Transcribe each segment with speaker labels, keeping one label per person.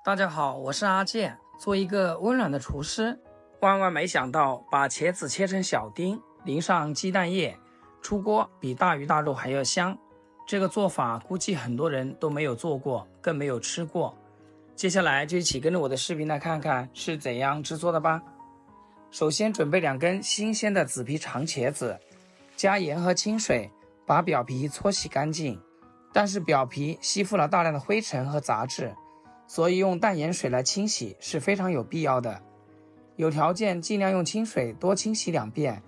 Speaker 1: 大家好，我是阿健，做一个温暖的厨师。万万没想到，把茄子切成小丁，淋上鸡蛋液，出锅比大鱼大肉还要香。这个做法估计很多人都没有做过，更没有吃过。接下来就一起跟着我的视频来看看是怎样制作的吧。首先准备2根新鲜的紫皮长茄子，加盐和清水，把表皮搓洗干净。但是表皮吸附了大量的灰尘和杂质，所以用淡盐水来清洗是非常有必要的。有条件尽量用清水多清洗2遍。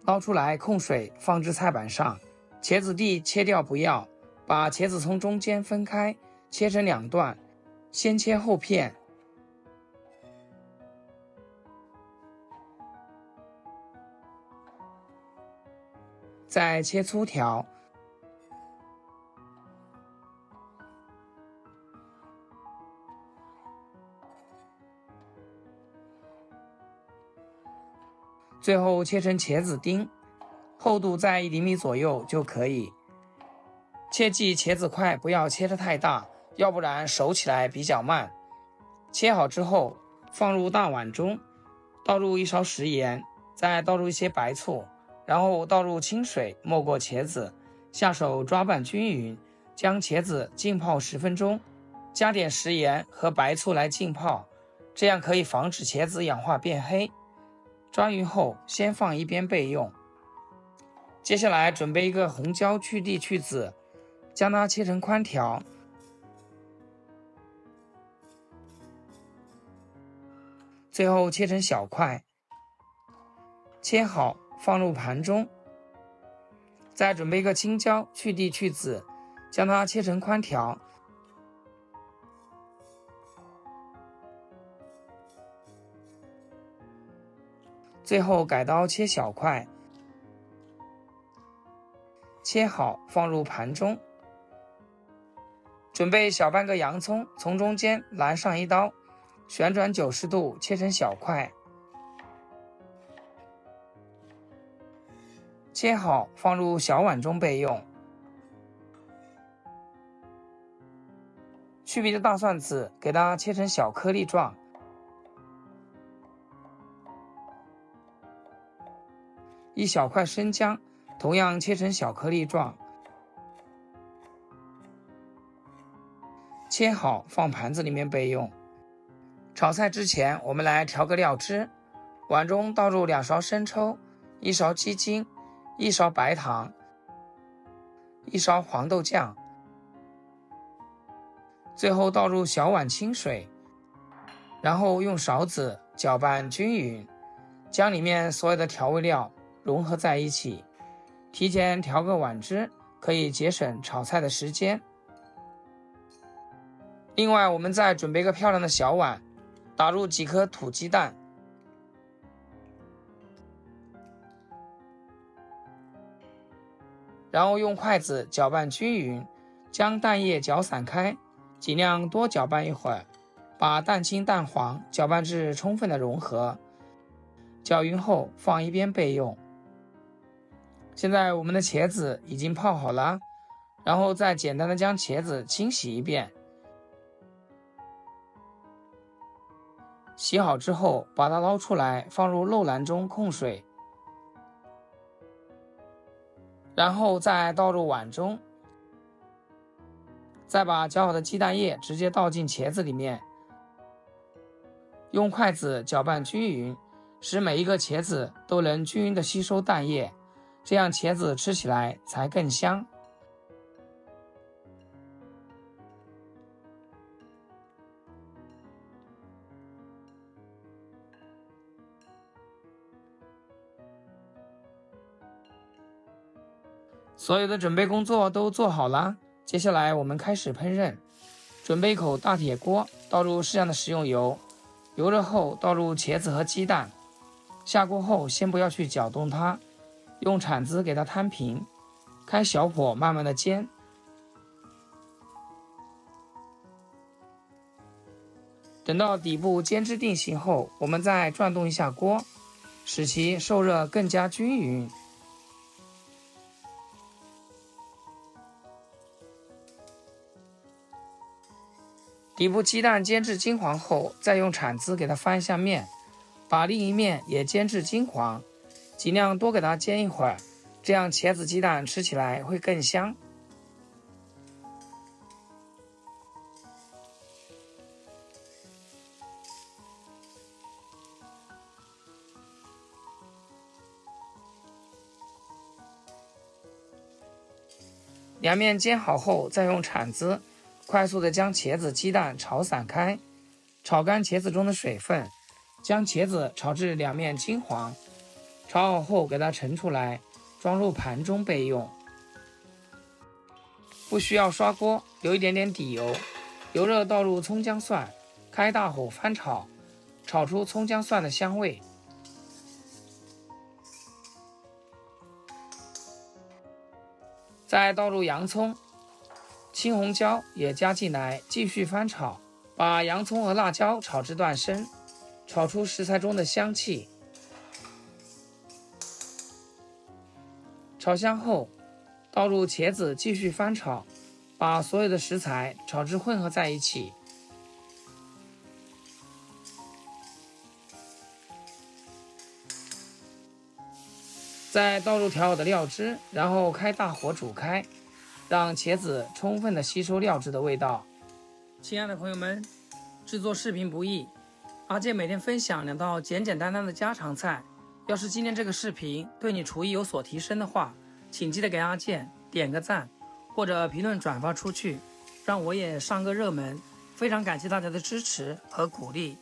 Speaker 1: 捞出来控水放置菜板上，茄子蒂切掉不要，把茄子从中间分开，切成2段，先切后片。再切粗条，最后切成茄子丁，厚度在1厘米左右就可以。切记茄子块不要切得太大，要不然熟起来比较慢。切好之后放入大碗中，倒入1勺食盐，再倒入一些白醋，然后倒入清水没过茄子，下手抓拌均匀，将茄子浸泡10分钟，加点食盐和白醋来浸泡，这样可以防止茄子氧化变黑。抓匀后先放一边备用。接下来准备一个红椒去蒂去籽，将它切成宽条，最后切成小块，切好放入盘中。再准备一个青椒去蒂去籽，将它切成宽条，最后改刀切小块，切好放入盘中。准备小半个洋葱，从中间拦上一刀，旋转90度切成小块，切好放入小碗中备用。去皮的大蒜籽给它切成小颗粒状，一小块生姜同样切成小颗粒状，切好放盘子里面备用。炒菜之前我们来调个料汁，碗中倒入2勺生抽，1勺鸡精，1勺白糖，1勺黄豆酱，最后倒入小碗清水，然后用勺子搅拌均匀，将里面所有的调味料融合在一起。提前调个碗汁，可以节省炒菜的时间。另外我们再准备个漂亮的小碗，打入几颗土鸡蛋，然后用筷子搅拌均匀，将蛋液搅散开，尽量多搅拌一会儿，把蛋清蛋黄搅拌至充分的融合，搅匀后放一边备用。现在我们的茄子已经泡好了，然后再简单的将茄子清洗一遍。洗好之后把它捞出来，放入漏篮中控水，然后再倒入碗中，再把搅好的鸡蛋液直接倒进茄子里面，用筷子搅拌均匀，使每一个茄子都能均匀的吸收蛋液，这样茄子吃起来才更香。所有的准备工作都做好了，接下来我们开始烹饪。准备一口大铁锅，倒入适量的食用油，油热后倒入茄子和鸡蛋，下锅后先不要去搅动它，用铲子给它摊平，开小火慢慢的煎。等到底部煎至定型后，我们再转动一下锅，使其受热更加均匀。底部鸡蛋煎至金黄后，再用铲子给它翻一下面，把另一面也煎至金黄，尽量多给它煎一会儿，这样茄子鸡蛋吃起来会更香。两面煎好后，再用铲子快速的将茄子鸡蛋炒散开，炒干茄子中的水分，将茄子炒至两面金黄。炒好后给它盛出来，装入盘中备用。不需要刷锅，留一点点底油，油热倒入葱姜蒜，开大火翻炒，炒出葱姜蒜的香味。再倒入洋葱、青红椒也加进来，继续翻炒，把洋葱和辣椒炒至断生，炒出食材中的香气。炒香后，倒入茄子继续翻炒，把所有的食材炒至混合在一起。再倒入调好的料汁，然后开大火煮开，让茄子充分的吸收料汁的味道。亲爱的朋友们，制作视频不易，阿健每天分享2道简简单单的家常菜。要是今天这个视频对你厨艺有所提升的话，请记得给阿健点个赞，或者评论转发出去，让我也上个热门。非常感谢大家的支持和鼓励。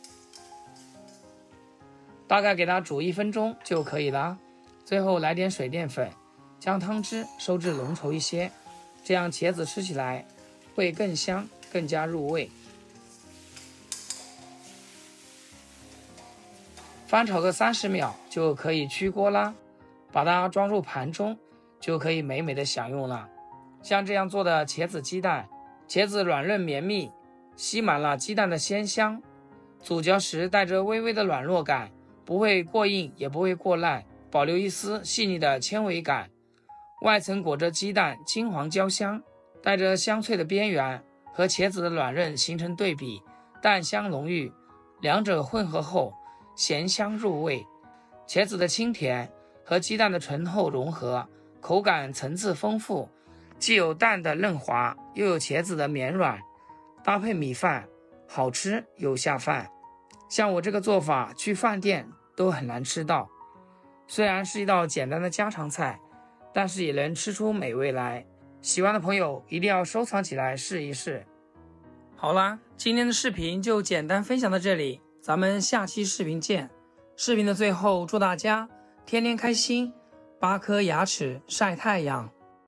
Speaker 1: 大概给它煮1分钟就可以了。最后来点水淀粉，将汤汁收至浓稠一些，这样茄子吃起来会更香，更加入味。翻炒个30秒就可以出锅啦，把它装入盘中，就可以美美的享用了。像这样做的茄子鸡蛋，茄子软嫩绵密，吸满了鸡蛋的鲜香，咀嚼时带着微微的软糯感，不会过硬也不会过烂，保留一丝细腻的纤维感，外层裹着鸡蛋金黄焦香，带着香脆的边缘，和茄子的软韧形成对比，蛋香浓郁，两者混合后咸香入味，茄子的清甜和鸡蛋的醇厚融合，口感层次丰富，既有蛋的嫩滑，又有茄子的绵软，搭配米饭好吃又下饭。像我这个做法去饭店都很难吃到，虽然是一道简单的家常菜，但是也能吃出美味来。喜欢的朋友一定要收藏起来试一试。好啦，今天的视频就简单分享到这里，咱们下期视频见。视频的最后，祝大家天天开心，8颗牙齿晒太阳。